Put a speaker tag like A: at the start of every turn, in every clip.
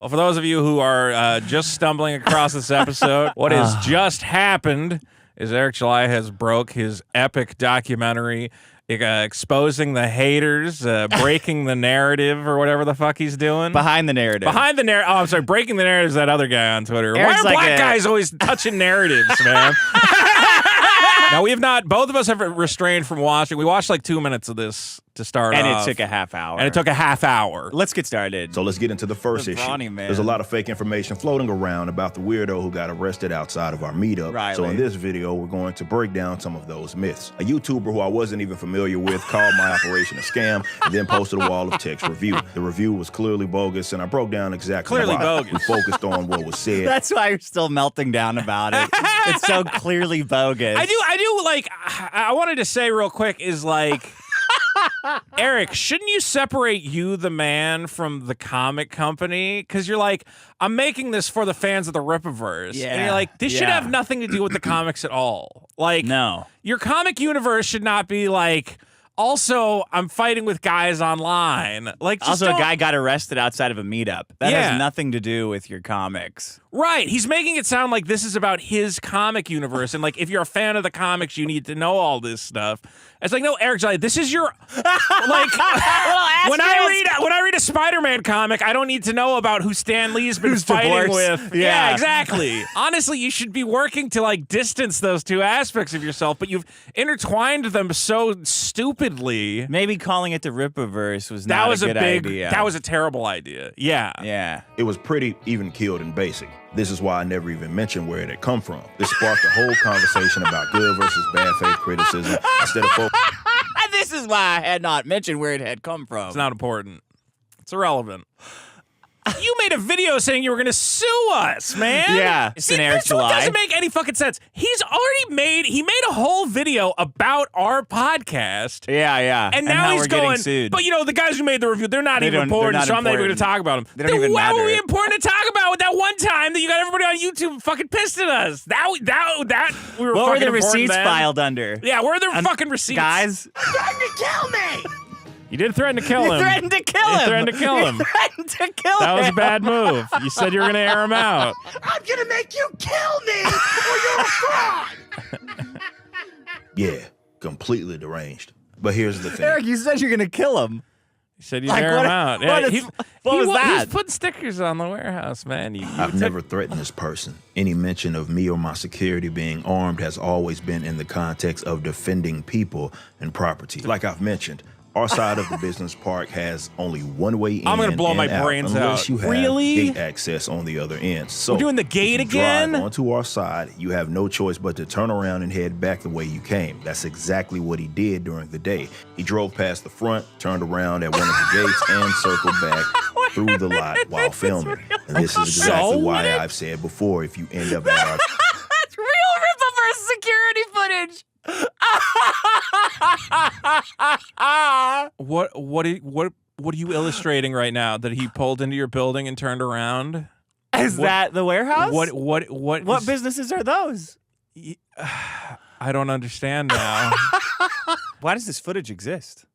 A: Well, for those of you who are just stumbling across this episode, what has just happened is Eric July has broke his epic documentary exposing the haters, breaking the narrative, or whatever the fuck he's doing.
B: Behind the narrative.
A: Behind the narrative. Oh, I'm sorry. Breaking the narrative is that other guy on Twitter.
B: Eric's
A: Why are
B: like
A: black guys always touching narratives, man? Now, we have not, both of us have restrained from watching. We watched like 2 minutes of this to start off.
B: And it took a half hour.
A: And it took a half hour.
B: Let's get started.
C: So let's get into the first
B: The
C: issue.
B: brawny man.
C: There's a lot of fake information floating around about the weirdo who got arrested outside of our meetup.
B: Riley.
C: So in this video, we're going to break down some of those myths. A YouTuber who I wasn't even familiar with called my operation a scam and then posted a wall of text review. The review was clearly bogus, and I broke down exactly
A: Clearly
C: why.
A: bogus.
C: We focused on what was said.
B: That's why you're still melting down about it. It's so clearly bogus.
A: I do, like, I wanted to say real quick is like, Eric, shouldn't you separate you, the man, from the comic company? Because you're like, I'm making this for the fans of the Rippaverse.
B: Yeah,
A: And you're like, this should have nothing to do with the comics at all. Like,
B: No.
A: Your comic universe should not be like, also, I'm fighting with guys online. Like, just
B: Also, a
A: don't-
B: guy got arrested outside of a meetup. That
A: Yeah.
B: has nothing to do with your comics.
A: Right. He's making it sound like this is about his comic universe. And like, if you're a fan of the comics, you need to know all this stuff. It's like, no, Eric, this is your, like, when I read a Spider-Man comic, I don't need to know about who Stan Lee's been
B: Who's
A: fighting
B: divorced.
A: with.
B: Yeah.
A: Exactly. Honestly, you should be working to like distance those two aspects of yourself, but you've intertwined them so stupidly.
B: Maybe calling it the Rippaverse was
A: That
B: not
A: was
B: a good idea.
A: That was a terrible idea. Yeah.
B: Yeah.
C: It was pretty even keeled and basic. This is why I never even mentioned where it had come from. This sparked a whole conversation about good versus bad faith criticism instead of
B: This is why I had not mentioned where it had come from.
A: It's not important. It's irrelevant. You made a video saying you were going to sue us, man.
B: Yeah,
A: See,
B: in Eric
A: this one
B: July.
A: doesn't make any fucking sense. He's already made a whole video about our podcast.
B: Yeah.
A: And now he's
B: we're
A: going,
B: getting sued.
A: but you know, the guys who made the review, they're not even important, so I'm not even going to talk about them.
B: They don't
A: Then
B: even
A: what were we
B: matter.
A: important to talk about with that one time that you got everybody on YouTube fucking pissed at us? That we were
B: What
A: fucking
B: were the
A: important
B: receipts
A: then.
B: filed under?
A: Yeah, where are the fucking receipts?
B: Guys,
A: You did threaten to kill him.
B: you threatened to kill him.
A: You threatened to kill him.
B: You threatened to kill him.
A: That was a bad move. You said you were going to air him out.
D: I'm gonna make you kill me, or you're a fraud.
C: Yeah, completely deranged. But here's the thing.
B: Eric, you said you're going to kill him.
A: You said you'd
B: Like,
A: air
B: what-
A: him out.
B: what was that?
A: He's putting stickers on the warehouse, man.
C: I've never threatened this person. Any mention of me or my security being armed has always been in the context of defending people and property. Like I've mentioned, our side of the business park has only one way in.
A: I'm gonna blow
C: and
A: my
C: out,
A: brains
C: unless
A: out.
C: you have
A: Really?
C: gate access on the other end. So
A: We're doing the gate
C: if you
A: again?
C: Drive onto our side, you have no choice but to turn around and head back the way you came. That's exactly what he did during the day. He drove past the front, turned around at one of the gates, and circled back through the lot while filming. And this is exactly why I've said before, if you end up at our
B: That's real Rippaverse security footage.
A: What are you illustrating right now? That he pulled into your building and turned around?
B: Is that the warehouse?
A: What
B: Businesses are those?
A: I don't understand now.
B: Why does this footage exist?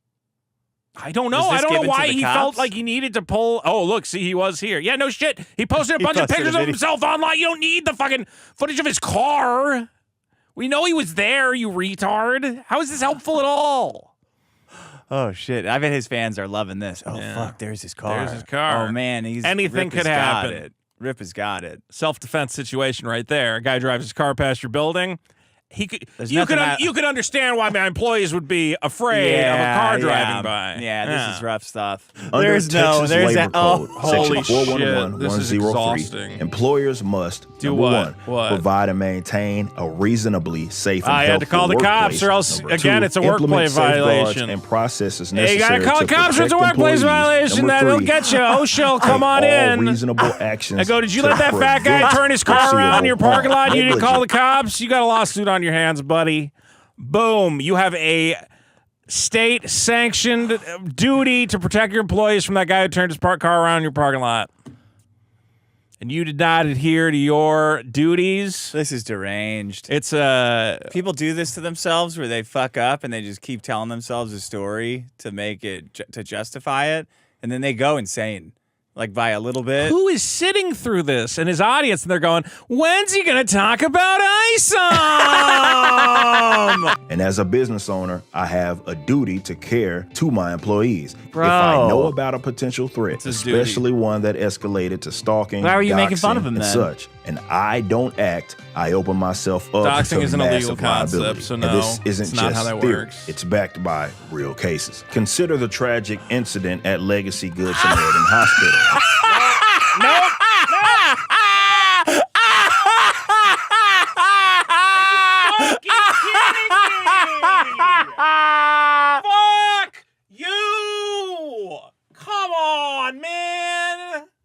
A: I don't know.
B: Was
A: I
B: this
A: don't know
B: given to
A: why
B: the
A: he
B: cops?
A: felt like he needed to pull. Oh, look, see, he was here. Yeah, no shit. He posted a bunch of
B: posted a
A: pictures of
B: video.
A: himself online. You don't need the fucking footage of his car. We know he was there, you retard. How is this helpful at all?
B: Oh shit! I bet his fans are loving this. Oh
A: Yeah.
B: fuck! There's his car.
A: There's his car.
B: Oh man,
A: Anything
B: Rip
A: could
B: has got
A: happen.
B: it. Rip has got it.
A: Self-defense situation right there. A guy drives his car past your building. He could.
B: There's
A: You
B: nothing
A: could understand why my employees would be afraid of a car driving by.
B: Yeah, this is rough stuff.
C: Under
B: There's
C: Texas Labor Code,
A: holy
C: Section
A: shit, this is
C: 411103,
A: exhausting.
C: employers must,
A: Do
C: number
A: what?
C: one,
A: What?
C: provide and maintain a reasonably safe and
A: I had to
C: healthful
A: call the cops,
C: workplace.
A: or else,
C: Number
A: again,
C: two,
A: it's a
C: implement
A: workplace
C: safeguards
A: violation.
C: and processes
A: Hey, you
C: necessary
A: gotta call the
C: to
A: cops. It's a
C: protect
A: workplace
C: employees.
A: violation.
C: Number
A: They'll
C: three,
A: get you. OSHA, come
C: take
A: on
C: all
A: in.
C: reasonable actions.
A: I go, did you
C: to
A: let that fat guy
C: prevent
A: turn his car around in your parking lot? You didn't call the
C: negligence.
A: cops? You got a lawsuit on your hands, buddy. Boom. You have a state-sanctioned duty to protect your employees from that guy who turned his car around in your parking lot. And you did not adhere to your duties.
B: This is deranged.
A: It's
B: People do this to themselves where they fuck up and they just keep telling themselves a story to make it to justify it, and then they go insane. Like by a little bit.
A: Who is sitting through this and his audience, and they're going, when's he going to talk about ISOM?
C: And as a business owner, I have a duty to care to my employees.
A: Bro.
C: If I know about a potential threat,
A: It's his duty.
C: especially one that escalated to stalking,
B: Why are you making fun of
C: doxing,
B: him
C: and
B: then?
C: such, and I don't act, I open myself up
A: Doxing
C: to
A: is an illegal
C: massive
A: concept,
C: liability.
A: so
C: And
A: no,
C: this isn't
A: it's not
C: just
A: how that
C: theory.
A: works.
C: It's backed by real cases. Consider the tragic incident at Legacy Good Samaritan Hospital.